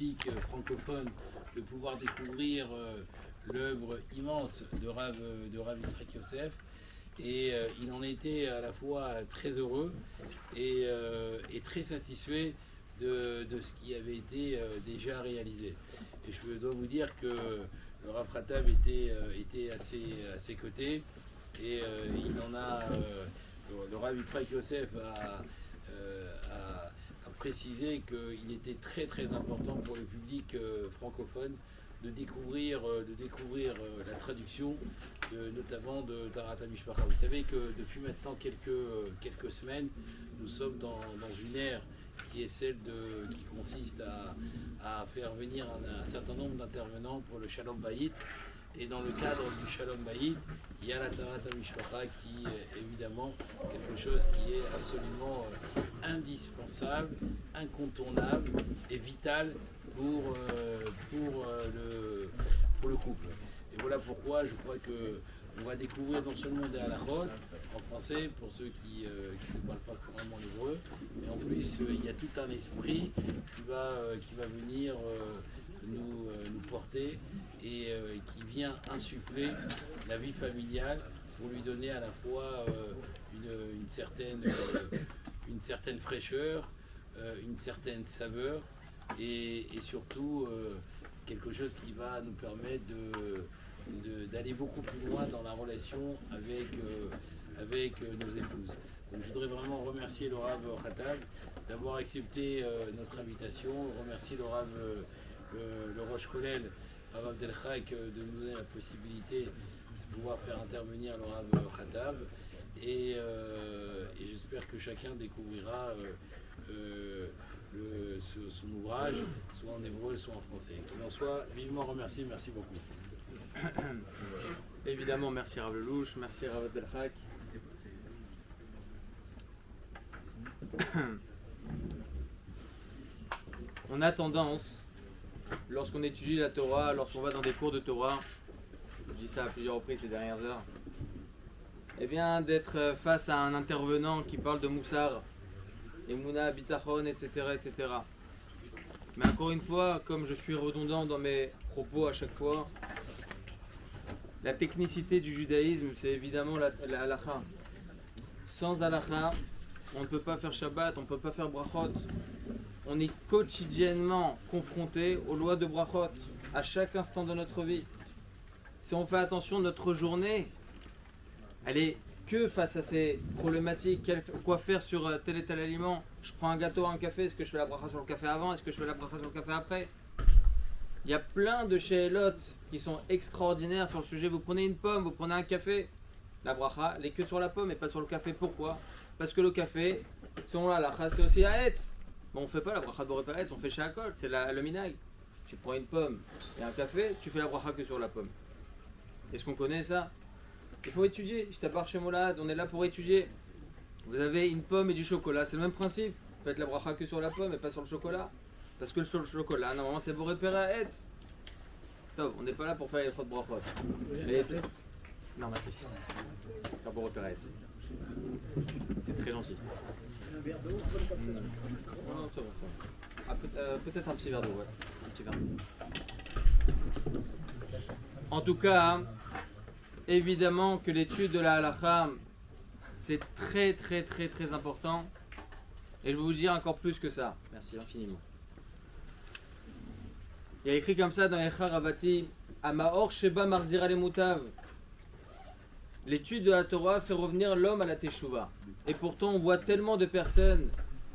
public francophone de pouvoir découvrir l'œuvre immense de Rav Yitzhak Yosef. Et il en était à la fois très heureux et très satisfait de ce qui avait été déjà réalisé. Et je dois vous dire que le Rav Ratab était à ses côtés et il en a, le Rav Yitzhak Yosef a précisé qu'il était très très important pour le public francophone de découvrir la traduction notamment de Taharat HaMishpacha. Vous savez que depuis maintenant quelques semaines, nous sommes dans une ère qui est qui consiste à faire venir un certain nombre d'intervenants pour le Shalom Bayit. Et dans le cadre du Shalom Bayit, il y a la Taharat HaMishpacha qui est évidemment quelque chose qui est absolument indispensable, incontournable et vital pour le couple. Et voilà pourquoi je crois qu'on va découvrir non seulement des halachot en français pour ceux qui ne parlent pas couramment l'hébreu, mais en plus il y a tout un esprit qui va venir nous porter et qui vient insuffler la vie familiale pour lui donner à la fois une certaine fraîcheur, une certaine saveur et surtout quelque chose qui va nous permettre d'aller beaucoup plus loin dans la relation avec nos épouses. Donc, je voudrais vraiment remercier le Rav Ratab d'avoir accepté notre invitation, remercier le Rav le Rosh Kollel, Rav Abdelchak, de nous donner la possibilité de pouvoir faire intervenir le Rav Ratab et j'espère que chacun découvrira son ouvrage, soit en hébreu, soit en français. Qu'il en soit vivement remercié, merci beaucoup. Évidemment, merci Rav Lelouch, merci Rav Abdelchak. On a tendance, lorsqu'on étudie la Torah, lorsqu'on va dans des cours de Torah, je dis ça à plusieurs reprises ces dernières heures, eh bien d'être face à un intervenant qui parle de Moussar, Emouna, Bitachon, etc., etc. Mais encore une fois, comme je suis redondant dans mes propos à chaque fois, la technicité du judaïsme, c'est évidemment la halakha. Sans halakha, on ne peut pas faire Shabbat, on ne peut pas faire brachot. On est quotidiennement confronté aux lois de brachot, à chaque instant de notre vie. Si on fait attention, notre journée, elle est que face à ces problématiques. Quoi faire sur tel et tel aliment? Je prends un gâteau, un café, est-ce que je fais la bracha sur le café avant? Est-ce que je fais la bracha sur le café après? Il y a plein de she'elot qui sont extraordinaires sur le sujet. Vous prenez une pomme, vous prenez un café, la bracha, elle est que sur la pomme et pas sur le café. Pourquoi? Parce que le café, selon la halakha, c'est aussi à Etz. Bon, on ne fait pas la bracha de Boré Etz, on fait chez Akol, c'est le minag. Tu prends une pomme et un café, tu fais la bracha que sur la pomme. Est-ce qu'on connaît ça? Il faut étudier. J't'apparte chez Molad, on est là pour étudier. Vous avez une pomme et du chocolat, c'est le même principe. Faites la bracha que sur la pomme et pas sur le chocolat. Parce que sur le chocolat, normalement, c'est Boré Etz. Top, on n'est pas là pour faire les fautes brachot. Non, merci. Pas Boré Etz. C'est très gentil. Un verre d'eau, Non, ça va. Ah, peut-être un petit verre d'eau, ouais. Un petit verre d'eau. En tout cas, évidemment que l'étude de la halakha, c'est très très très très important. Et je vais vous dire encore plus que ça. Merci infiniment. Il y a écrit comme ça dans Echa Ravati, Amaor Sheba Marzira Lemutav. L'étude de la Torah fait revenir l'homme à la Teshuvah. Et pourtant, on voit tellement de personnes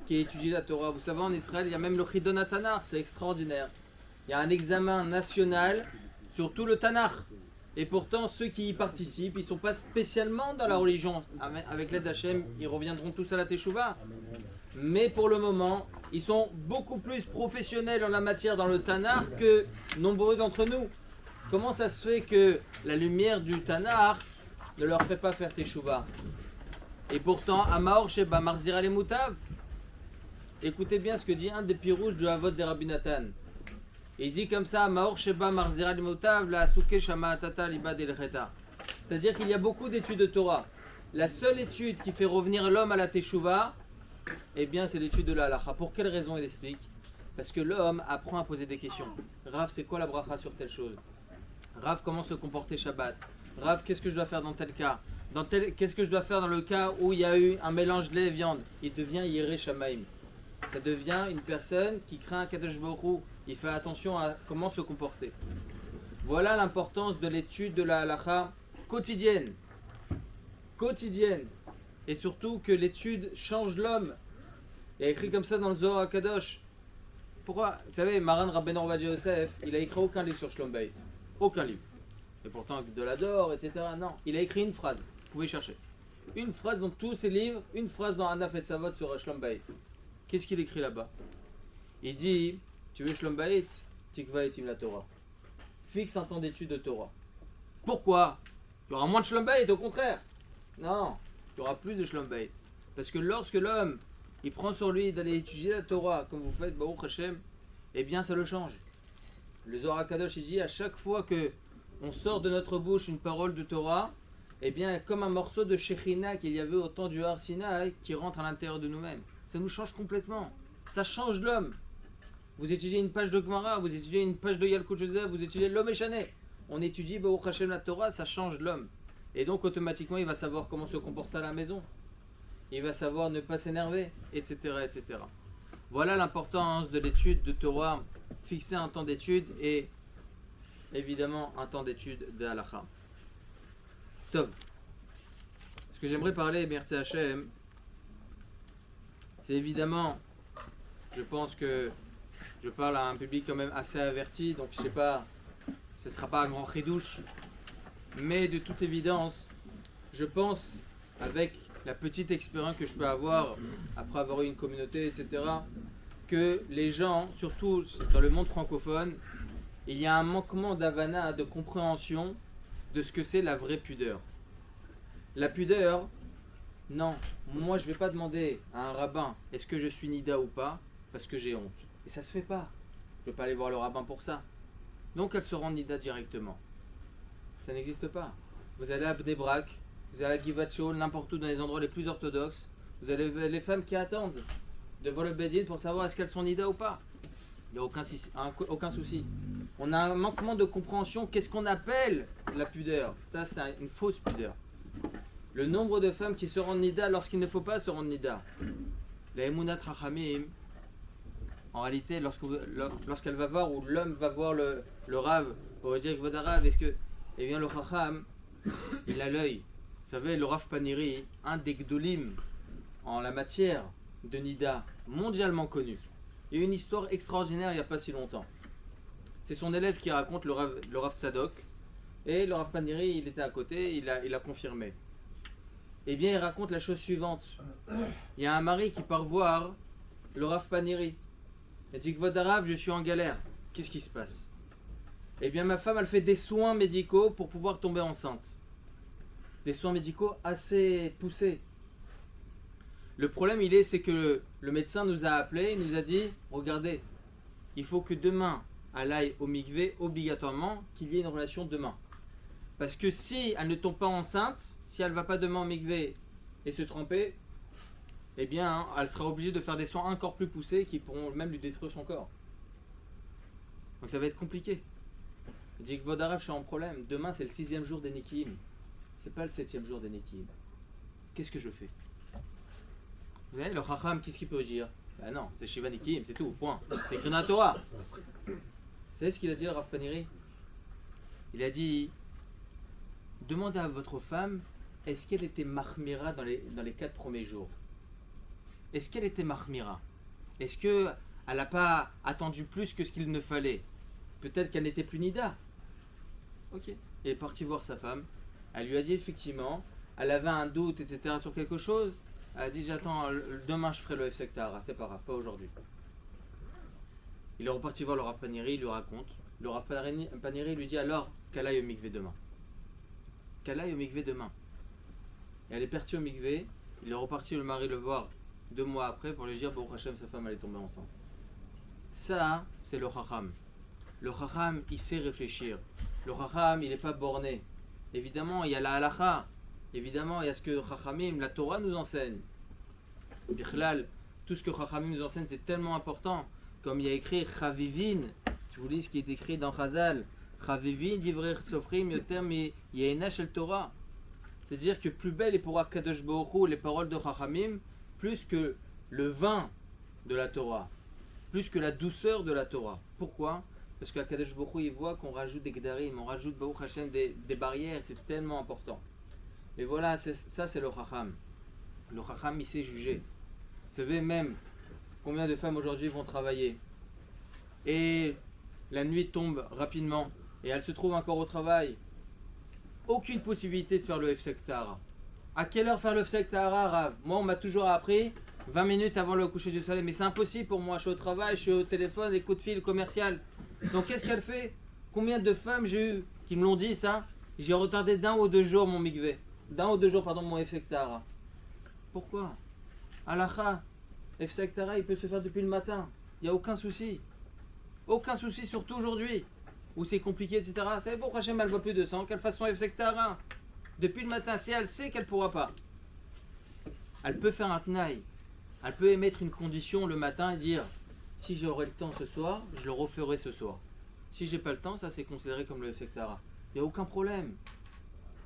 qui étudient la Torah. Vous savez, en Israël, il y a même le Chidon HaTanakh, c'est extraordinaire. Il y a un examen national sur tout le Tanakh. Et pourtant, ceux qui y participent, ils ne sont pas spécialement dans la religion. Avec l'aide d'Hachem, ils reviendront tous à la Teshuvah. Mais pour le moment, ils sont beaucoup plus professionnels en la matière dans le Tanakh que nombreux d'entre nous. Comment ça se fait que la lumière du Tanakh ne leur fait pas faire Teshuvah? Et pourtant, Amaor Sheba Marzira Lemutav, écoutez bien ce que dit un des pirouches de Havot de Rabbi Nathan. Il dit comme ça, Amaor Sheba Marzira Lemutav, la Asuke Shama Tata Libad El Cheta. C'est-à-dire qu'il y a beaucoup d'études de Torah. La seule étude qui fait revenir l'homme à la Teshuvah, eh bien, c'est l'étude de la halakha. Pour quelle raison il explique? Parce que l'homme apprend à poser des questions. Rav, c'est quoi la bracha sur telle chose? Rav, comment se comporter Shabbat? Rav, qu'est-ce que je dois faire dans tel cas? Qu'est-ce que je dois faire dans le cas où il y a eu un mélange lait et viande? Il devient Yireh Shamaim. Ça devient une personne qui craint un Kadosh Baruch Hu. Il fait attention à comment se comporter. Voilà l'importance de l'étude de la halacha quotidienne. Quotidienne. Et surtout que l'étude change l'homme. Il y a écrit comme ça dans le Zohar HaKadosh. Pourquoi? Vous savez, Maran Rabbeinu Ovadia Yosef, il a écrit aucun livre sur Shlom Bayit. Aucun livre. Et pourtant, de l'adore, etc. Non, il a écrit une phrase. Vous pouvez chercher. Une phrase dans tous ses livres, une phrase dans Anaf et Savot sur Shlom Bayit. Qu'est-ce qu'il écrit là-bas? Il dit, tu veux Shlom Bayit? Tikva etim la Torah. Fixe un temps d'étude de Torah. Pourquoi? Il y aura moins de Shlom Bayit, au contraire. Non, il y aura plus de Shlom Bayit. Parce que lorsque l'homme, il prend sur lui d'aller étudier la Torah, comme vous faites, Baruch Hashem, eh bien ça le change. Le Zohar HaKadosh, il dit, à chaque fois que on sort de notre bouche une parole de Torah, eh bien comme un morceau de Shekhinah qu'il y avait au temps du Har Sinaï qui rentre à l'intérieur de nous-mêmes. Ça nous change complètement. Ça change l'homme. Vous étudiez une page de Gemara, vous étudiez une page de Yalkut Joseph, vous étudiez l'homme échané. On étudie Baruch Hashem la Torah, ça change l'homme. Et donc automatiquement il va savoir comment se comporter à la maison. Il va savoir ne pas s'énerver, etc., etc. Voilà l'importance de l'étude de Torah. Fixer un temps d'étude et évidemment un temps d'étude de Halakha. Top. Ce que j'aimerais parler, merci Hachem, c'est évidemment, je pense que je parle à un public quand même assez averti, donc je sais pas, ce ne sera pas un grand chidouche, mais de toute évidence, je pense, avec la petite expérience que je peux avoir après avoir eu une communauté, etc., que les gens, surtout dans le monde francophone, il y a un manquement d'avana, de compréhension de ce que c'est la vraie pudeur. La pudeur, non, moi je ne vais pas demander à un rabbin est-ce que je suis nida ou pas, parce que j'ai honte. Et ça se fait pas. Je ne vais pas aller voir le rabbin pour ça. Donc elle se rend nida directement. Ça n'existe pas. Vous allez à Bnei Brak, vous allez à Givat Shaul, n'importe où dans les endroits les plus orthodoxes, vous avez les femmes qui attendent devant le Bedin pour savoir est-ce qu'elles sont nida ou pas. Il n'y a aucun souci. On a un manquement de compréhension. Qu'est-ce qu'on appelle la pudeur? Ça, c'est une fausse pudeur. Le nombre de femmes qui se rendent nida lorsqu'il ne faut pas se rendre nida. La Emunat Rachamim, en réalité, lorsqu'elle va voir, ou l'homme va voir le Rav pour lui dire Vodarav, est-ce que. Eh bien, le Chacham, il a l'œil. Vous savez, le Rav Paniri, un des Gdolim en la matière de nida, mondialement connu. Il y a eu une histoire extraordinaire il n'y a pas si longtemps. C'est son élève qui raconte, le Rav Tzadok, et le Rav Paniri, il était à côté, il a confirmé. Eh bien, il raconte la chose suivante. Il y a un mari qui part voir le Rav Paniri. Il dit que Rav, je suis en galère. Qu'est-ce qui se passe? Eh bien, ma femme, elle fait des soins médicaux pour pouvoir tomber enceinte. Des soins médicaux assez poussés. Le problème, c'est que le médecin nous a appelés, il nous a dit, regardez, il faut que demain, elle aille au mikvé, obligatoirement, qu'il y ait une relation demain. Parce que si elle ne tombe pas enceinte, si elle ne va pas demain au mikvé et se tremper, eh bien, elle sera obligée de faire des soins encore plus poussés qui pourront même lui détruire son corps. Donc ça va être compliqué. Il dit que Vodarav, je suis en problème. Demain, c'est le 6e jour des Nikim. C'est pas le 7e jour des Nikim. Qu'est-ce que je fais? Vous voyez, le Chacham, qu'est-ce qu'il peut dire? Ben non, c'est Shiva Nikim, c'est tout, point. C'est écrit dans la Torah. Vous savez ce qu'il a dit, le Rav Paniri? Il a dit, demandez à votre femme, est-ce qu'elle était mahmira dans les 4 premiers jours? Est-ce qu'elle était mahmira? Est-ce qu'elle n'a pas attendu plus que ce qu'il ne fallait? Peut-être qu'elle n'était plus nida. Ok. Elle est partie voir sa femme. Elle lui a dit effectivement, elle avait un doute, etc. sur quelque chose. Elle a dit j'attends, demain je ferai le F Sektara, c'est pas grave, pas aujourd'hui. Il est reparti voir le Rav Paniri, il lui raconte. Le Rav Paniri lui dit alors qu'elle aille au mikvé demain. Qu'elle aille au mikvé demain. Et elle est partie au mikvé, il est reparti le mari le voir 2 mois après pour lui dire Baruch Hashem, sa femme elle est tombée enceinte. Ça, c'est le Chacham. Le Chacham, il sait réfléchir. Le Chacham, il n'est pas borné. Évidemment, il y a la halakha. Évidemment, il y a ce que Chachamim, la Torah nous enseigne. Bichlal, tout ce que Chachamim nous enseigne, c'est tellement important comme il y a écrit Chavivin, je vous lis ce qui est écrit dans Chazal, Chavivin divrei sofrim yoter mi yeina shel Torah. C'est-à-dire que plus belle est pour Akadosh Baruch Hu les paroles de Chachamim, plus que le vin de la Torah, plus que la douceur de la Torah. Pourquoi? Parce que Akadosh Baruch Hu, il voit qu'on rajoute des Gdarim, on rajoute Baruch Hashem des barrières, c'est tellement important. Et voilà, ça c'est le Chacham. Le Chacham, il sait juger. Vous savez même combien de femmes aujourd'hui vont travailler et la nuit tombe rapidement et elles se trouvent encore au travail. Aucune possibilité de faire le Hefsek Tahara. À quelle heure faire le Hefsek Tahara, Rav? Moi, on m'a toujours appris 20 minutes avant le coucher du soleil, mais c'est impossible pour moi. Je suis au travail, je suis au téléphone, des coups de fil commercial. Donc qu'est-ce qu'elle fait? Combien de femmes j'ai eu qui me l'ont dit ça? J'ai retardé d'un ou deux jours mon mikveh. D'un ou deux jours, pardon, mon Hefsek Tahara. Pourquoi? Halakha, Hefsek Tahara, il peut se faire depuis le matin. Il n'y a aucun souci. Aucun souci, surtout aujourd'hui, où c'est compliqué, etc. C'est bon, Hachem, elle ne voit plus de sang, qu'elle fasse son Hefsek Tahara. Depuis le matin, si elle sait qu'elle ne pourra pas, elle peut faire un tnaï. Elle peut émettre une condition le matin et dire si j'aurai le temps ce soir, je le referai ce soir. Si j'ai pas le temps, ça c'est considéré comme le Hefsek Tahara. Il n'y a aucun problème.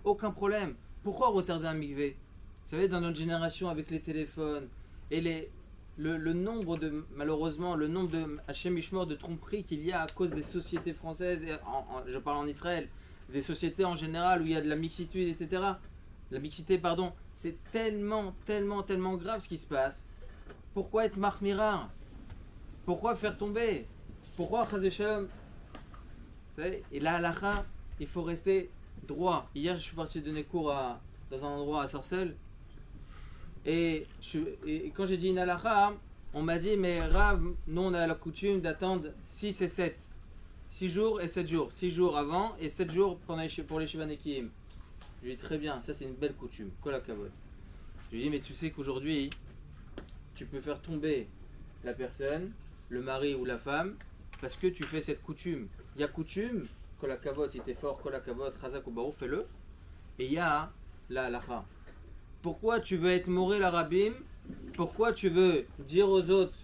Aucun problème. Pourquoi retarder un mikvé? Vous savez, dans notre génération avec les téléphones et le nombre de, malheureusement, le nombre de Hachem Ishmor de tromperies qu'il y a à cause des sociétés françaises, et je parle en Israël, des sociétés en général où il y a de la mixitude, etc. La mixité, pardon, c'est tellement grave ce qui se passe. Pourquoi être mahmirar? Pourquoi faire tomber? Pourquoi Chazé Shalom? Et la halakha, il faut rester droit. Hier, je suis parti donner cours dans un endroit à Sarcelles. Et quand j'ai dit une halakha, on m'a dit, mais Rav, nous on a la coutume d'attendre 6 et 7. 6 jours et 7 jours. 6 jours avant et 7 jours pour les Shivanekim. Je lui ai dit, très bien, ça c'est une belle coutume. Kol hakavod. Je lui ai dit, mais tu sais qu'aujourd'hui, tu peux faire tomber la personne, le mari ou la femme, parce que tu fais cette coutume. Il y a coutume, Kol hakavod, si t'es fort, Kol hakavod, Chazak ou Barou, fais-le. Et il y a la halakha. Pourquoi tu veux être moré la rabbim? Pourquoi tu veux dire aux autres,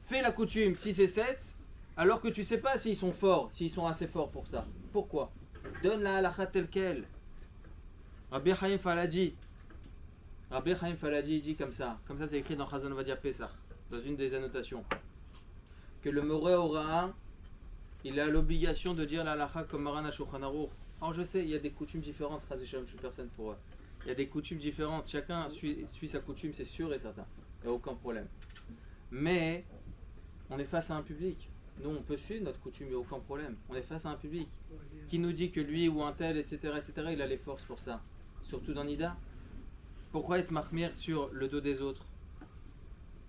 fais la coutume 6 et 7, alors que tu sais pas s'ils sont forts, s'ils sont assez forts pour ça? Pourquoi? Donne la halakha telle quelle. Rabbi Chaim Faladi dit comme ça c'est écrit dans Chazon Ovadia Pesach, dans une des annotations, que le Moré Ora, il a l'obligation de dire la halakha comme Maran HaShulchan Aruch. Alors je sais, il y a des coutumes différentes, Chazé Shalom, je suis personne pour eux. Il y a des coutumes différentes, chacun suit sa coutume, c'est sûr et certain, il n'y a aucun problème. Mais on est face à un public. Nous, on peut suivre notre coutume, il n'y a aucun problème. On est face à un public qui nous dit que lui ou un tel, etc., il a les forces pour ça. Surtout dans Nida. Pourquoi être mahmir sur le dos des autres?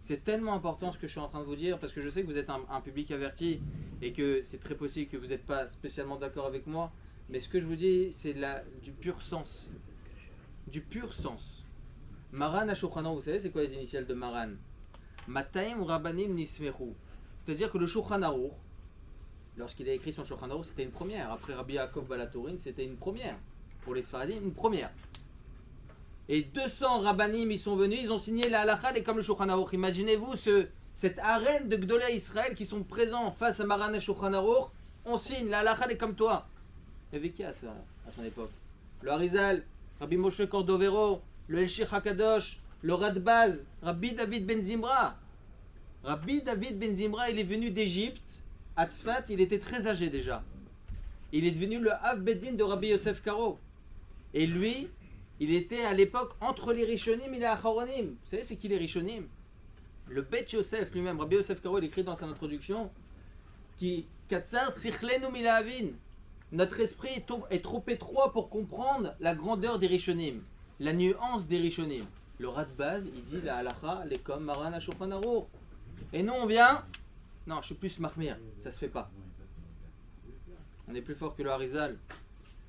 C'est tellement important ce que je suis en train de vous dire, parce que je sais que vous êtes un public averti et que c'est très possible que vous n'êtes pas spécialement d'accord avec moi, mais ce que je vous dis, c'est du pur sens. Du pur sens. Maran HaShulchan Aruch, vous savez c'est quoi les initiales de Maran? Mataim Rabbanim Nismeru. C'est-à-dire que le Shulchan Aruch, lorsqu'il a écrit son Shulchan Aruch, c'était une première. Après Rabbi Yaakov Balatorin, c'était une première. Pour les Sfaradim, une première. Et 200 Rabbanim, ils sont venus, ils ont signé la halakha et comme le Shulchan Aruch. Imaginez-vous cette arène de Gdolei Israël qui sont présents face à Maran HaShulchan Aruch. On signe la halakha et comme toi. Il y avait qui à son époque? Le Harizal, Rabbi Moshe Cordovero, le Elshich HaKadosh, le Radbaz, Rabbi David Ben Zimra. Rabbi David Ben Zimra, il est venu d'Égypte, à Tzfat, il était très âgé déjà. Il est devenu le Av Bedin de Rabbi Yosef Karo. Et lui, il était à l'époque entre les Rishonim et les Acharonim. Vous savez c'est qui les Rishonim? Le Bet Yosef lui-même, Rabbi Yosef Karo, il écrit dans son introduction qui Katsar Sichlenu Milavin. Notre esprit est trop étroit pour comprendre la grandeur des Rishonim, la nuance des Rishonim. Le Radbaz, il dit la halakha, les comme Maran HaShulchan Aruch. Et nous on vient, non je suis plus mahmir, ça se fait pas. On est plus fort que le Harizal,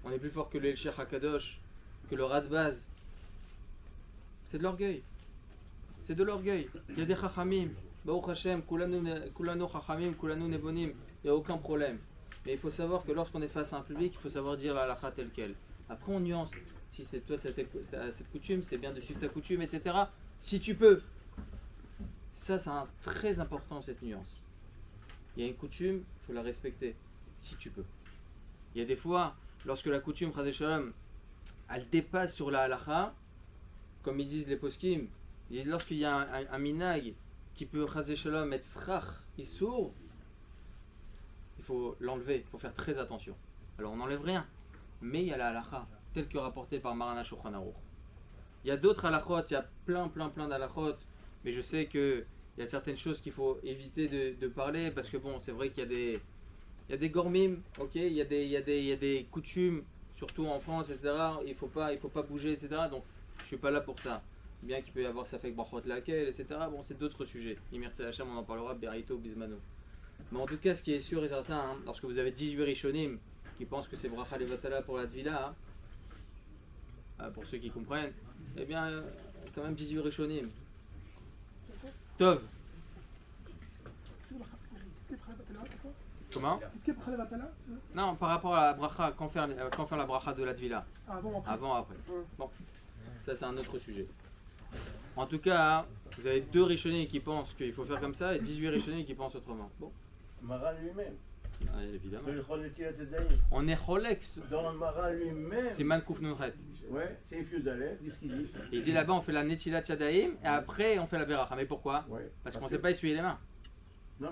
on est plus fort que le Elshich HaKadosh, que le Radbaz. C'est de l'orgueil. C'est de l'orgueil. Il y a des chachamim, Baruch Hashem, kulanu chachamim, kulanu nevonim, il n'y a aucun problème. Mais il faut savoir que lorsqu'on est face à un public, il faut savoir dire la halakha telle quelle. Après on nuance. Si c'est toi cette coutume, c'est bien de suivre ta coutume, etc. Si tu peux. Ça c'est très important cette nuance. Il y a une coutume, il faut la respecter, si tu peux. Il y a des fois, lorsque la coutume, Chazé Shalom, elle dépasse sur la halakha, comme ils disent les poskim, ils disent lorsqu'il y a un minag qui peut Chazé Shalom être srach, il sourd, il faut l'enlever, il faut faire très attention. Alors on n'enlève rien, mais il y a la halakha, telle que rapportée par Marana Shulchan Aruch. Il y a d'autres halakhot, il y a plein d'halakhot, mais je sais qu'il y a certaines choses qu'il faut éviter de parler, parce que bon, c'est vrai qu'il y a des gormim, ok, il y a des coutumes, surtout en France, etc. Il faut pas bouger, etc. Donc je suis pas là pour ça. Bien qu'il peut y avoir ça fait brachot laquelle, etc. Bon, c'est d'autres sujets. Imerti Hacham, on en parlera, Berito, Bismano. Mais en tout cas, ce qui est sûr et certain, hein, lorsque vous avez 18 Rishonim qui pensent que c'est bracha levatala pour la Tvila, pour ceux qui comprennent, eh bien, quand même 18 Rishonim. Tov. Comment? Est-ce qu'il y a bracha levatala? Non, par rapport à la bracha, quand faire la bracha de la Tvila. Avant, après. Avant, après. Bon, ça c'est un autre sujet. En tout cas, vous avez 2 Rishonim qui pensent qu'il faut faire comme ça et 18 Rishonim qui pensent autrement. Bon, Maran lui-même. évidemment. Dans le Choletia Tedaïm. On est Rolex. Dans le Maran lui-même. C'est Man Kouf Nunret. Ouais, c'est Fiudalef, dis ce qu'ils disent. Il dit là-bas on fait la Netila Tchadaïm et après on fait la Beracha. Mais pourquoi? Ouais. Parce qu'on ne sait pas essuyer les mains. Non,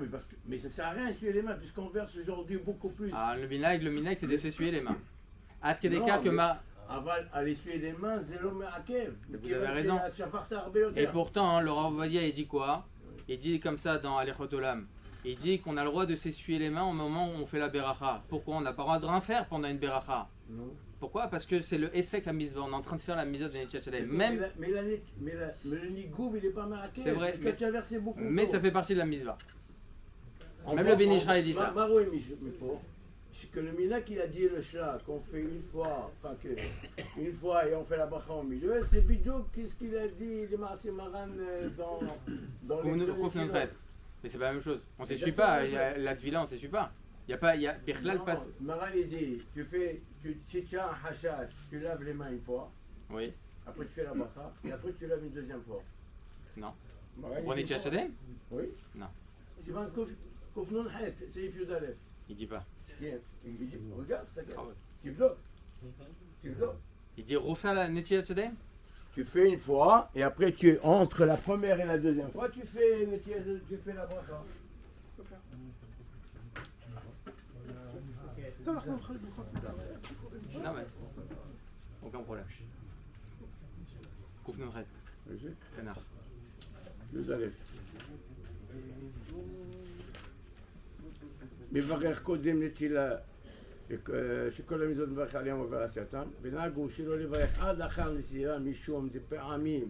mais ça sert à rien essuyer les mains, puisqu'on verse aujourd'hui beaucoup plus. Ah, le minag c'est de s'essuyer les mains. Hâte qu'il y ait des cas Non, que mais Aval, à essuyer les mains, c'est l'homme à Kev. Vous avez raison. Et pourtant, le Rav Ovadia il dit quoi? Il dit comme ça dans Alechot Olam. Il dit qu'on a le droit de s'essuyer les mains au moment où on fait la Beracha. Pourquoi? On n'a pas le droit de rien faire pendant une Beracha. Non. Pourquoi? Parce que c'est le Essek à Mizvah. On est en train de faire la Mizvah de Netila Tchadaïm. Mais le Nigouv, il est pas mal à Kev. C'est vrai, Parce que tu as versé beaucoup. Mais ça fait partie de la Mizvah. On Même voit- le Ben Ishraï dit ça. Maro et Mipo, c'est que le Minak il a dit le shla qu'on fait une fois, une fois et on fait la bracha au milieu, c'est bidou qu'est-ce qu'il a dit le Marasé Maran dans les deux Kouf films. Nunret. Mais c'est pas la même chose. On s'essuie Exactement, pas. ouais. La Tvila, on s'essuie pas. Il y a Birklal Non, passe. Maran il dit, si tu as un hachach, tu laves les mains une fois, Oui. après tu fais la bracha, et après tu laves une deuxième fois. Non. Maran, il Pour dit Netila une fois. Tchadaïm? Oui. Non. C'est pas un Kouf Nunhet, c'est Fiudalef. Il dit pas. Tiens, il dit, regarde, ça Ah ouais. tu bloques. Tu bloques. Il dit refaire la Netila Tchadaïm? Tu fais une fois et après tu entre la première et la deuxième fois tu fais la bracha. Ça marche pas, bracha levatala. Non mais. Aucun problème. Kouf Nunret. Canard. מברך קודם נטילה שכל המידות מברך עליהם עובר עשייתם ונהגו שלא לברך עד אחר נטילה משום דפעמים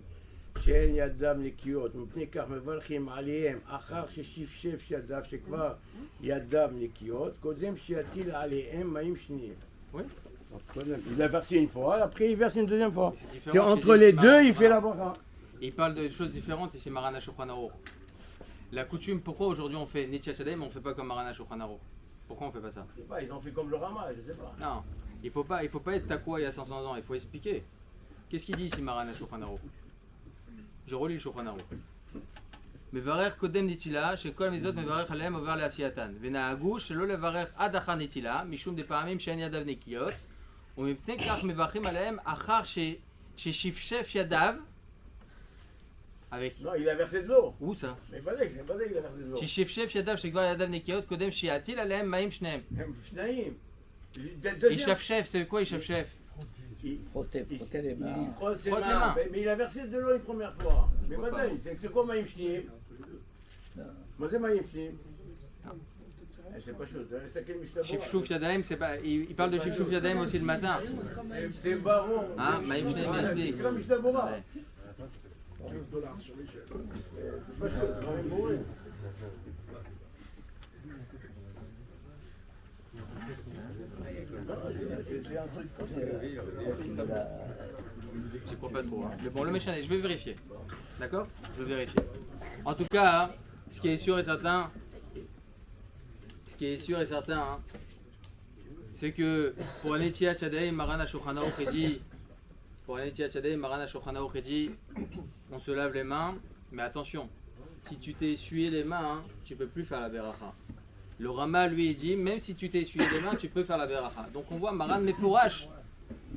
שאין ידם נקיות מפני כך מברכים עליהם אחר ששפשף ידיו שכבר ידיו נקיות קודם שיטיל עליהם מים שניים. Oui. Il a versé une fois, après il verse une deuxième fois. C'est différent C'est chez entre les les deux, il Maran. fait la bracha. Il parle de choses différentes ici, Marana Shulchan Aruch. La coutume, pourquoi aujourd'hui on fait Netila Tchadaïm mais on ne fait pas comme Marana Shulchan Aruch? Pourquoi on fait pas ça? Je sais pas, ils ont fait comme le Rama, je sais pas. Non, il faut pas être takwa il y a 500 ans, il faut expliquer. Qu'est-ce qu'il dit ici Marana Shulchan Aruch? Je relis le Shulchan Aruch. מברך קודם נטילה, שכל מזאת מברך עליהם עובר לעשייתן. ונהגו שלא לברך עד אחר נטילה, משום דפעמים שאין ידיו נקיות, ומפני כך מברכים עליהם אחר ששפשף ידיו, avec... Non, il a versé de l'eau. où ça? Mais pas dit, c'est pas dit qu'il a versé de l'eau. ששפשף ידיו שכבר ידיו נקיות, קודם שיטיל עליהם מים שניהם. הם שניים. ישפשף, c'est quoi ישפשף? Frotter les mains. Il frotte ses Frotte les mains. mains. Mais il a versé de l'eau une première fois. Mais vois pas pas. dit, c'est quoi Maïm Shnim? Moi c'est Maïm Shnim. C'est pas chaud, c'est quel Mishnah? שפשוף ידיים, c'est pas... il parle de שפשוף ידיים aussi le matin. C'est baron. Ah, Maïm Shnem, il explique. C'est comme Mishnah Bora. Ouais. $15 sur l'échelle. C'est pas chaud, c'est Maïm Bourré. C'est un truc comme ça. J'y crois pas trop. Hein. Mais bon, le méchant, je vais vérifier. D'accord? Je vais vérifier. En tout cas, hein, ce qui est sûr et certain, hein, c'est que pour un Netila Tchadaïm, Marana Shulchan Aruch dit, on se lave les mains, mais attention, si tu t'es essuyé les mains, hein, tu peux plus faire la beracha. Le Rama, lui, il dit, même si tu t'es essuyé les mains, tu peux faire la beracha. Donc on voit Maran Mefourash,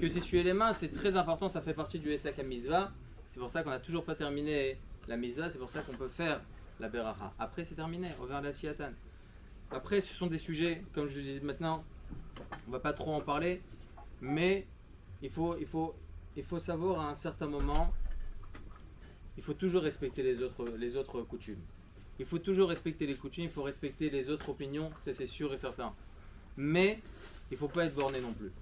que s'essuyer les mains, c'est très important, ça fait partie du Esak HaMizvah. C'est pour ça qu'on n'a toujours pas terminé la Mizvah, c'est pour ça qu'on peut faire la beracha. Après, c'est terminé, on verra la Siyatan. Après, ce sont des sujets, comme je vous dis maintenant, on va pas trop en parler, mais il faut savoir à un certain moment, il faut toujours respecter les autres coutumes. Il faut toujours respecter les coutumes, il faut respecter les autres opinions, ça c'est sûr et certain. Mais il ne faut pas être borné non plus.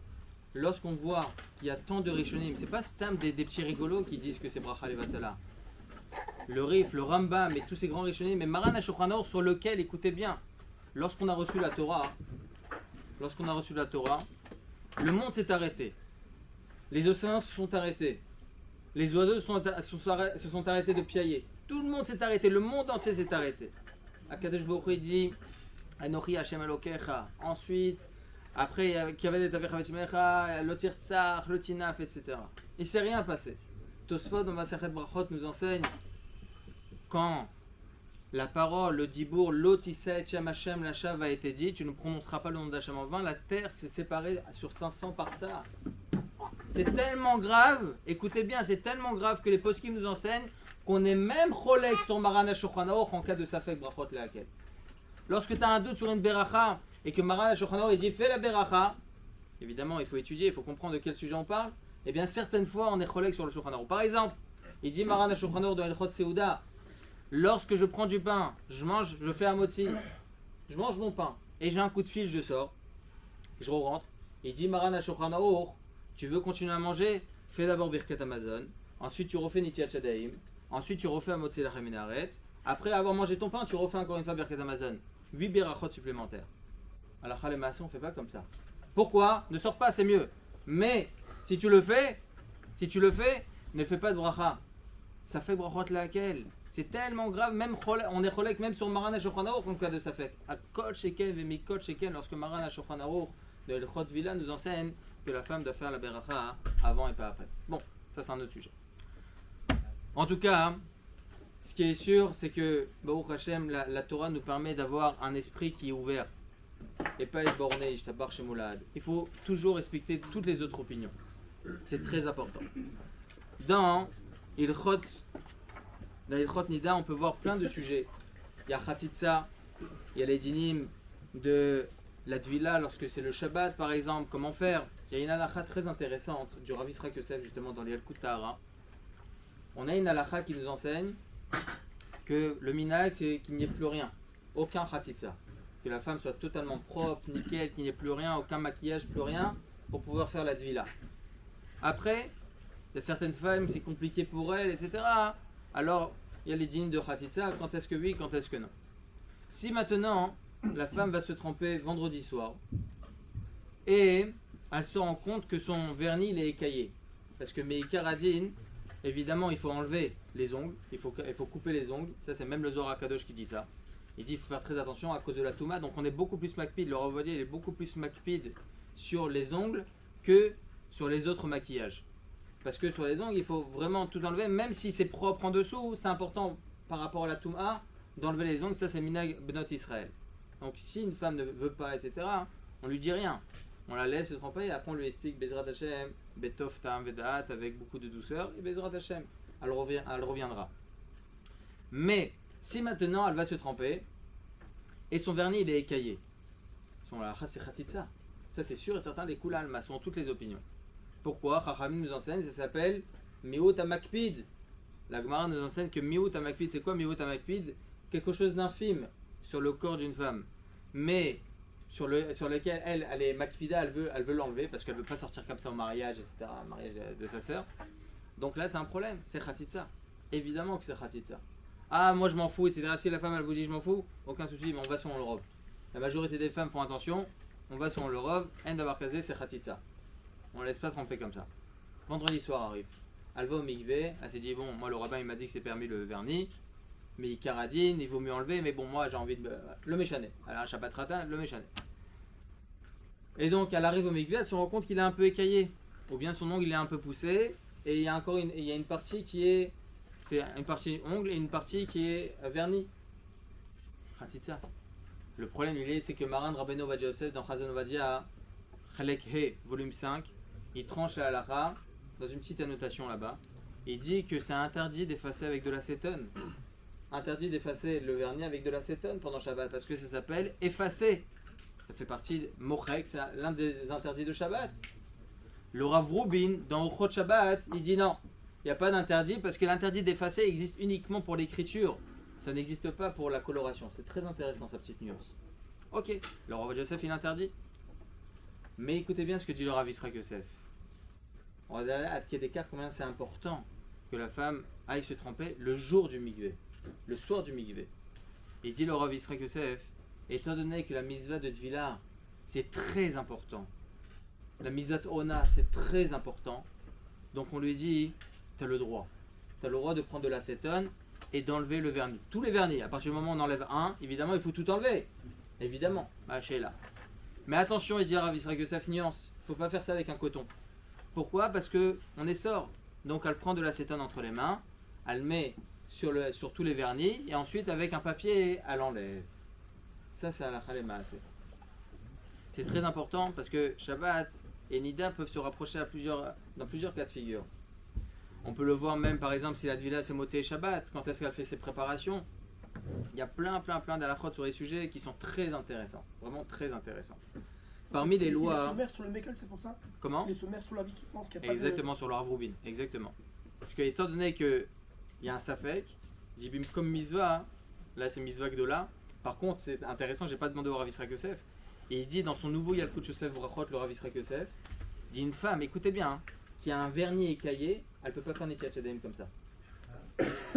Lorsqu'on voit qu'il y a tant de rishonim, c'est pas stam des petits rigolos qui disent que c'est bracha levatala. Le Rif, le Rambam et tous ces grands rishonim, mais Maran HaShulchan Aruch sur lequel, écoutez bien, lorsqu'on a reçu la Torah, le monde s'est arrêté. Les océans se sont arrêtés. Les oiseaux se sont arrêtés de piailler. Tout le monde s'est arrêté. Le monde entier s'est arrêté. Akadosh Baruch Hu dit Anochi Hashem Elokecha. Ensuite, après, Kaved et Tavecha Vetimecha, Lotir Tzach, Lotinaf, etc. Il ne s'est rien passé. Tosfot dans Masechet Brachot nous enseigne quand la parole, le dibour, l'Otissa et Shem Hashem, la Shav a été dit, tu ne prononceras pas le nom d'Hachem en vain, la terre s'est séparée sur 500 par ça. C'est tellement grave, écoutez bien, c'est tellement grave que les poskim nous enseignent qu'on est même cholek sur Maran HaShulchan Aruch en cas de Safek Brachot Lehakel. Lorsque tu as un doute sur une beracha et que Maran HaShulchan Aruch dit fais la beracha, évidemment il faut étudier, il faut comprendre de quel sujet on parle, et bien certaines fois on est cholek sur le Shulchan Aruch. Par exemple, il dit Maran HaShulchan Aruch dans Hilchot Seuda, lorsque je prends du pain, je fais un motzi, je mange mon pain et j'ai un coup de fil, je sors, je rentre, il dit Maran HaShulchan Aruch, tu veux continuer à manger, fais d'abord Birkat Amazon, ensuite tu refais Nitiat Shadaim, ensuite tu refais un Motzi Lachem Minaret, après avoir mangé ton pain, tu refais encore une fois Birkat Amazon. 8 berachot supplémentaires. Alors les maaseh, on fait pas comme ça. Pourquoi? Ne sors pas, c'est mieux. Mais si tu le fais, ne fais pas de bracha. Ça fait brachot laquelle. C'est tellement grave, même on est cholek même sur Maran HaShulchan Aruch en cas de Safek. À Kol Sheken Vemikol Sheken, lorsque Maran HaShulchan Aruch de Hilchot Vila nous enseigne que la femme doit faire la beracha avant et pas après. Bon, ça c'est un autre sujet. En tout cas, ce qui est sûr, c'est que Baruch Hashem, la Torah nous permet d'avoir un esprit qui est ouvert et pas être borné. Ishtabar Shemoulad. Il faut toujours respecter toutes les autres opinions. C'est très important. Dans Ilchot Nida, on peut voir plein de sujets. Il y a Khatitsa, il y a les dinim de la Tvila lorsque c'est le Shabbat par exemple, comment faire. Il y a une halakha très intéressante du Rav Yisrael Yosef justement dans les Yalkut Tahara. On a une halakha qui nous enseigne que le minag c'est qu'il n'y ait plus rien, aucun khatitsa, que la femme soit totalement propre, nickel, qu'il n'y ait plus rien, aucun maquillage, plus rien, pour pouvoir faire la Tvila. Après, il y a certaines femmes, c'est compliqué pour elles, etc. Alors, il y a les dînes de khatitsa, quand est-ce que oui, quand est-ce que non. Si maintenant, la femme va se tremper vendredi soir, et elle se rend compte que son vernis il est écaillé, parce que Meikar Adin, évidemment il faut enlever les ongles, il faut couper les ongles, ça c'est même le Zohar HaKadosh qui dit ça. Il dit qu'il faut faire très attention à cause de la Touma, donc on est beaucoup plus makpid, le Rav Ovadia il est beaucoup plus makpid sur les ongles que sur les autres maquillages. Parce que sur les ongles il faut vraiment tout enlever, même si c'est propre en dessous, c'est important par rapport à la Touma d'enlever les ongles, ça c'est Minag Benot Israël. Donc si une femme ne veut pas, etc., on lui dit rien. On la laisse se tremper et après on lui explique Bezrat Hashem, Betov Ta'am Vedaat avec beaucoup de douceur et Bezrat Hashem, elle reviendra. Mais si maintenant elle va se tremper et son vernis il est écaillé, son halakha c'est Khatitsa. Ça c'est sûr et certain, les Kula Alma sont toutes les opinions. Pourquoi? Chachamim nous enseigne, ça s'appelle Miut HaMakpid. La Gemara nous enseigne que Miut HaMakpid, c'est quoi Miut HaMakpid? Quelque chose d'infime sur le corps d'une femme. Mais sur lequel elle est makpida, elle veut l'enlever parce qu'elle veut pas sortir comme ça au mariage, etc., au mariage de sa sœur. Donc là c'est un problème, c'est khatitsa. Évidemment que c'est khatitsa. Ah moi je m'en fous, etc. Si la femme elle vous dit je m'en fous, aucun souci, mais on va sur le robe. La majorité des femmes font attention, on va sur le robe, en d'avoir casé c'est khatitsa. On laisse pas tremper comme ça. Vendredi soir arrive, elle va au mikvé, elle s'est dit bon moi le rabbin il m'a dit que c'est permis le vernis. Mais il caradine, il vaut mieux enlever, mais bon, moi j'ai envie de. Le méchané. Elle a un Shabbat Ratan, le méchané. Et donc elle arrive au mikvé, elle se rend compte qu'il est un peu écaillé. Ou bien son ongle il est un peu poussé, et il y a encore une partie qui est. C'est une partie ongle et une partie qui est vernis. Khatitsa. Le problème, c'est que Maran Rabbeinu Ovadia Yosef, dans Chazon Ovadia, Chalek He, volume 5, il tranche la halakha dans une petite annotation là-bas. Il dit que c'est interdit d'effacer avec de l'acétone. Interdit d'effacer le vernis avec de l'acétone pendant Shabbat, parce que ça s'appelle effacer. Ça fait partie de Mochek, c'est l'un des interdits de Shabbat. Le Rav Rubin, dans Ochot Shabbat, il dit non, il n'y a pas d'interdit, parce que l'interdit d'effacer existe uniquement pour l'écriture. Ça n'existe pas pour la coloration. C'est très intéressant, sa petite nuance. Ok, le Rav Yosef, il interdit. Mais écoutez bien ce que dit le Rav Yisraël Yosef. On va dire à Kedekar combien c'est important que la femme aille se tremper le jour du mikvé, le soir du mikvé. Il dit le Rav Yisraël Yosef, étant donné que la misva de Tvila, c'est très important. La misva de Ona, c'est très important. Donc on lui dit, tu as le droit. Tu as le droit de prendre de l'acétone et d'enlever le vernis. Tous les vernis, à partir du moment où on enlève un, évidemment, il faut tout enlever. Évidemment, là. Mais attention, il dit Rav Yisraël Yosef, nuance. Il ne faut pas faire ça avec un coton. Pourquoi? Parce qu'on est sort. Donc elle prend de l'acétone entre les mains, elle met sur tous les vernis, et ensuite avec un papier, elle enlève. Ça, c'est à la Khalema. C'est très important parce que Shabbat et Nida peuvent se rapprocher dans plusieurs cas de figure. On peut le voir même par exemple si la Tvila c'est Motzei Shabbat, quand est-ce qu'elle fait ses préparations. Il y a plein d'alakhot sur les sujets qui sont très intéressants, vraiment très intéressants. Parmi les lois. Il est sommaire sur le Mekel, c'est pour ça? Comment? Il est sommaire sur la vie qui pense qu'il n'y a exactement, sur le Rav Rubin, exactement. Parce que étant donné qu'il y a un Safek, dit comme Misva, là c'est Misva Gdola. Par contre, c'est intéressant, j'ai pas demandé au Rav Yisraël Yosef. Et il dit dans son nouveau Yalkut Yosef Vrachot, le Rav Yisraël Yosef, dit une femme, écoutez bien, hein, qui a un vernis écaillé, elle peut pas faire Netiat Shadayim comme ça.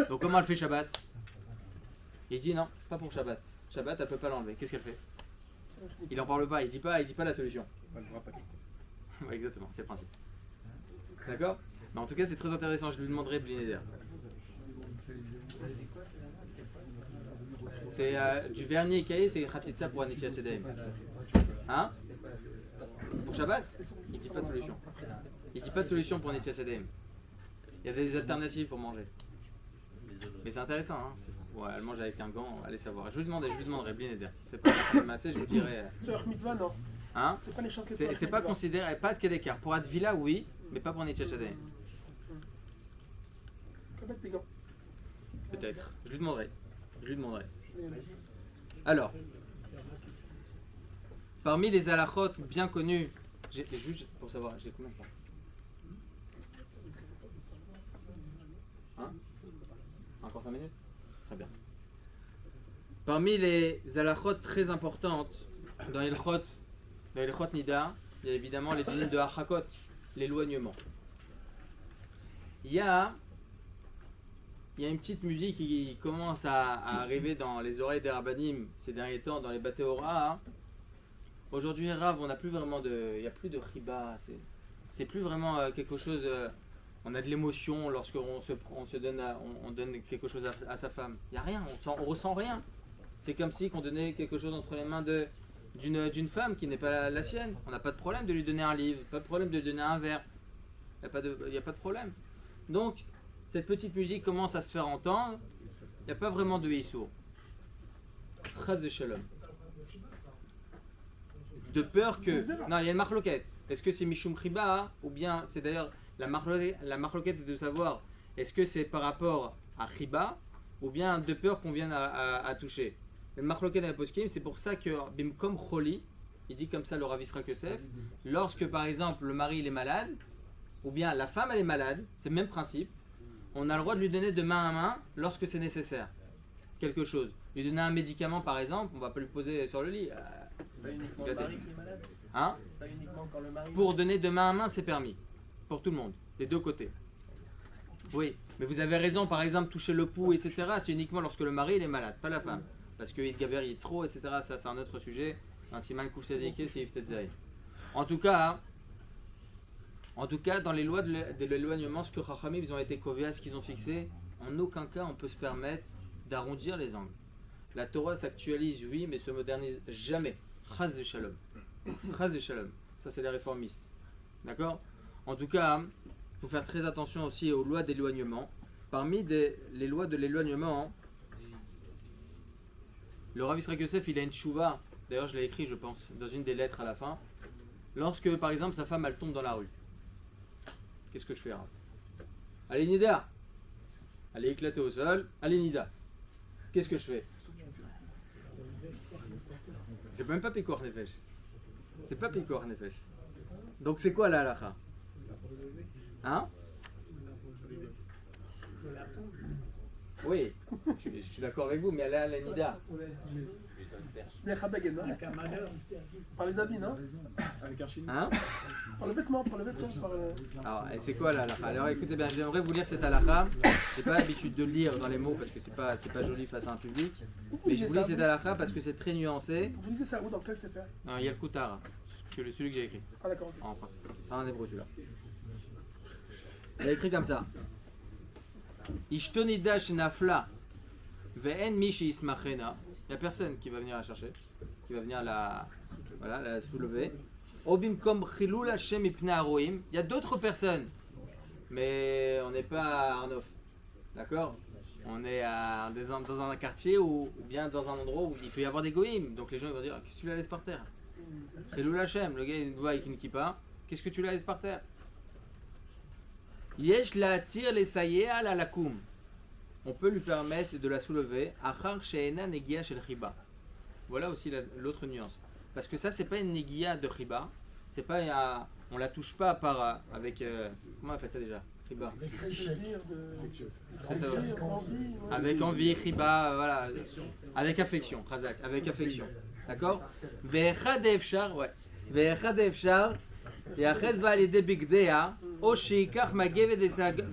Donc comment elle fait Shabbat? Il dit non, pas pour Shabbat. Shabbat, elle peut pas l'enlever. Qu'est-ce qu'elle fait? Il en parle pas, il dit pas la solution. Ouais, exactement, c'est le principe. D'accord? Mais en tout cas, c'est très intéressant, je lui demanderai de Blinéder. C'est du vernis écaillé, c'est Khatitsa pour Netiat Shadayim. Hein? Pour Shabbat? Il dit pas de solution. Il dit pas de solution pour Netiat Shadayim. Il y a des alternatives pour manger. Mais c'est intéressant, hein? Ouais, elle mange avec un gant, allez savoir. Je lui demanderai bien aider. C'est pas massé, je vous dirais. C'est mitzvah, non? Hein? C'est pas les chants que c'est pas considéré, pas de Kedekar. Pour Advila, oui, mais pas pour Netiat Shadayim. Tes gants. Peut-être. Je lui demanderai. Alors, parmi les halachot bien connus, juste pour savoir, j'ai combien de temps? Hein? Encore 5 minutes? Très bien. Parmi les halachot très importantes dans Ilchot Nida, il y a évidemment les dinim de Hachakot, l'éloignement. Il y a une petite musique qui commence à arriver dans les oreilles des rabbanim ces derniers temps, dans les Batei Hora. Aujourd'hui, Rav, on n'a plus vraiment il n'y a plus de riba. C'est plus vraiment quelque chose. On a de l'émotion lorsqu'on on donne quelque chose à sa femme. Il n'y a rien, on ressent rien. C'est comme si on donnait quelque chose entre les mains d'une femme qui n'est pas la sienne. On n'a pas de problème de lui donner un livre, pas de problème de lui donner un verre. Il n'y a pas de problème. Donc, cette petite musique commence à se faire entendre. Il n'y a pas vraiment de Issour. Chaz de Shalom. De peur que. Non, il y a une marloquette. Est-ce que c'est Mishum Riba ou bien c'est d'ailleurs la marloquette est de savoir est-ce que c'est par rapport à Riba ou bien de peur qu'on vienne à toucher. Le marloquette à Poskim, c'est pour ça que Bimkom Choli, il dit comme ça le Rav Yisraël Yosef, lorsque par exemple le mari il est malade ou bien la femme elle est malade, c'est le même principe. On a le droit de lui donner de main à main lorsque c'est nécessaire. Quelque chose. Lui donner un médicament par exemple, on va pas lui poser sur le lit. C'est pas uniquement le mari qui est malade? Hein? C'est pas uniquement quand le mari... Pour donner de main à main, c'est permis. Pour tout le monde. Des deux côtés. Oui. Mais vous avez raison, par exemple, toucher le pouls, etc. C'est uniquement lorsque le mari il est malade, pas la femme. Parce que Gaber il est trop, etc. Ça c'est un autre sujet. Un siman kouf sadike, c'est Yves Tetzaï. En tout cas, dans les lois de l'éloignement, ce que Chachamim ils ont été covéas, ce qu'ils ont fixé, en aucun cas on peut se permettre d'arrondir les angles. La Torah s'actualise, oui, mais se modernise jamais. Chaz de Shalom. Chaz de Shalom. Ça, c'est les réformistes. D'accord? En tout cas, il faut faire très attention aussi aux lois d'éloignement. Parmi les lois de l'éloignement, Le Rav Yisraël Yosef, il a une tchouva, d'ailleurs je l'ai écrit je pense, dans une des lettres à la fin. Lorsque par exemple sa femme elle tombe dans la rue, qu'est-ce que je fais, Rav? Allez Nida, elle est éclatée au sol, allez Nida. Qu'est-ce que je fais? C'est même pas Pekor Nefesh. C'est pas Pekor Nefesh. Donc c'est quoi la halakha? Hein? Oui, je suis d'accord avec vous, mais elle est à la Nida. Des Chabeged, non? Par les habits, non? Hein? Par le vêtement, par le vêtement, par le... Alors, et c'est quoi la halakha? Alors écoutez bien, j'aimerais vous lire cette halakha. J'ai pas l'habitude de le lire dans les mots parce que c'est pas joli face à un public. Mais je vous lis cette halakha parce que c'est très nuancé. Vous lisez ça où? Dans quel sefer? Non, il y a le Koutara, celui que j'ai écrit. Ah d'accord. En français. Pas en hébreu celui-là. Il a écrit comme ça. Ishtonida shenafla ve'en mi sheismachena. Il n'y a personne qui va venir la chercher, qui va venir la soulever. Obimkom chilul Hashem ipnei haroim. Il y a d'autres personnes, mais on n'est pas à Arnof. D'accord? On est dans un quartier ou bien dans un endroit où il peut y avoir des goïms. Donc les gens ils vont dire qu'est-ce que tu la laisses par terre? Chilul Hashem, le gars il voit avec une kippa. Qu'est-ce que tu la laisses par terre? Yesh la tir les sayea la lakum. On peut lui permettre de la soulever. Achar she'ena negia shel chiba. Voilà aussi l'autre nuance. Parce que ça c'est pas une negia de chiba. C'est pas on la touche pas par avec comment on appelle ça déjà? Chiba. Avec envie, chiba, voilà. Avec affection, Khazak, avec affection. D'accord? Ve'echad efshar, ouais. Ve'echad efshar. יאחז בה על ידי בגדיה, או שיקח מגבת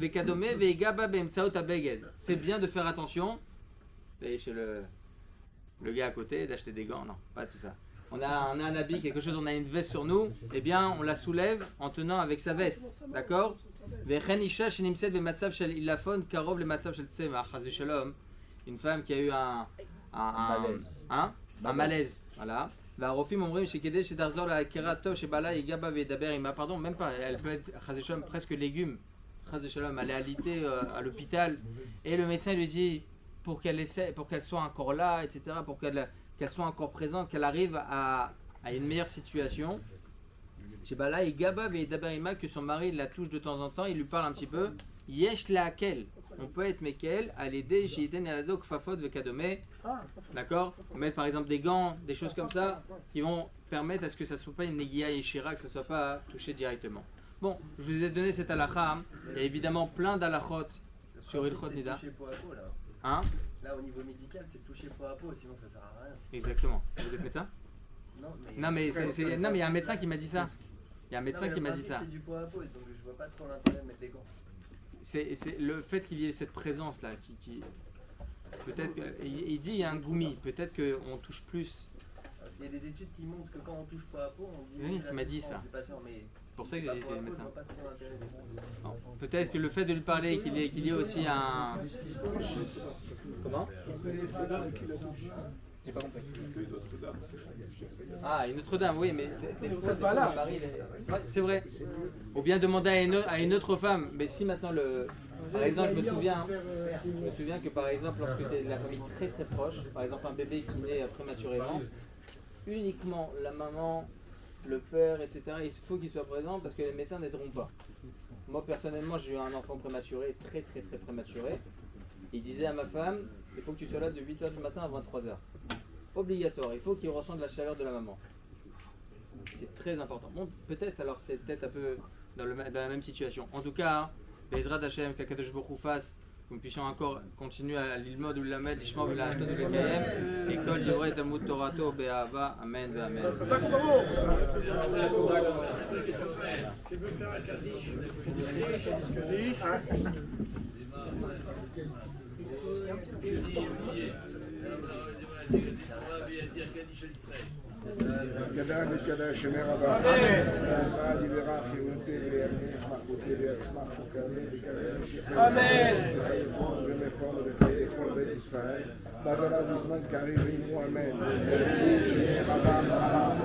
וכדומה ויגע בה באמצעות הבגד. C'est bien de faire attention, d'aller chez le gars à côté, d'acheter des gants, non, pas tout ça. On a un habit, quelque chose, on a une veste sur nous, eh bien on la soulève en tenant avec sa veste, d'accord? וכן אישה שנמצאת במצב של עילפון קרוב למצב של צמח, חס ושלום, une femme qui a eu un malaise, voilà. והרופאים אומרים שכדי שתחזור להכרה טוב שבעלה ייגע בה וידבר עימה, pardon, même pas, elle peut être חס ושלום presque légume, חס ושלום, elle est alitée à l'hôpital et le médecin lui dit pour qu'elle soit encore là, etc., pour qu'elle soit encore présente, qu'elle arrive à une meilleure situation. שבעלה ייגע בה וידבר עימה, que son mari la touche de temps en temps, il lui parle un petit peu. יש להקל, on peut être mekel à l'aider שייתן ילדו כפפות וכדומה. D'accord? On met par exemple des gants, des choses comme ça, qui vont permettre à ce que ça ne soit pas une negia yeshira, que ça ne soit pas touché directement. Bon, je vous ai donné cette halakha. Il y a évidemment plein d'halachot sur Ilchot Nida. Hein? Là, au niveau médical, c'est toucher peau à peau, sinon ça sert à rien. Exactement. Vous êtes médecin? Non, mais il y a un médecin qui m'a dit ça. Il y a un médecin qui m'a dit ça. C'est du peau à peau, donc je vois pas trop l'intérêt de mettre des gants. C'est le fait qu'il y ait cette présence là qui peut-être il dit il y a un goumi, peut-être qu'on touche plus. Il y a des études qui montrent que quand on touche peau à peau, on dit. Oui, qui m'a dit ça. C'est pour ça que j'ai dit c'est le médecin. Peut-être que le fait de lui parler qu'il y ait aussi un. Comment? J'ai pas compris. Ah, une Notre-Dame, oui, mais c'est vrai. Ou bien demander à une autre femme. Mais si maintenant par exemple, je me souviens que par exemple, lorsque c'est de la famille très très proche, par exemple un bébé qui naît prématurément, uniquement la maman, le père, etc., il faut qu'il soit présent parce que les médecins n'aideront pas. Moi personnellement, j'ai eu un enfant prématuré, très très très prématuré. Il disait à ma femme, il faut que tu sois là de 8h du matin à 23h. Obligatoire, il faut qu'il ressente la chaleur de la maman. C'est très important. Bon, peut-être alors c'est peut-être un peu dans la même situation. En tout cas, Bezrat Hashem, qu'Akadosh Baruch Hu fasse, que nous puissions encore continuer à l'ilmod ou l'amed, l'ishma ou la asod ou le kayem, et kol divrei Talmud Torato be'ahava, amen ve'amen. גדל ותגדל שמי רבה. ועד יברך יהודי וימליך מלכותי ויצמח שוקרני וקרב שכם. ומכל וחיי כל בית ישראל. בגלל בזמן קריב עמו אמן. שמי רבה רבה.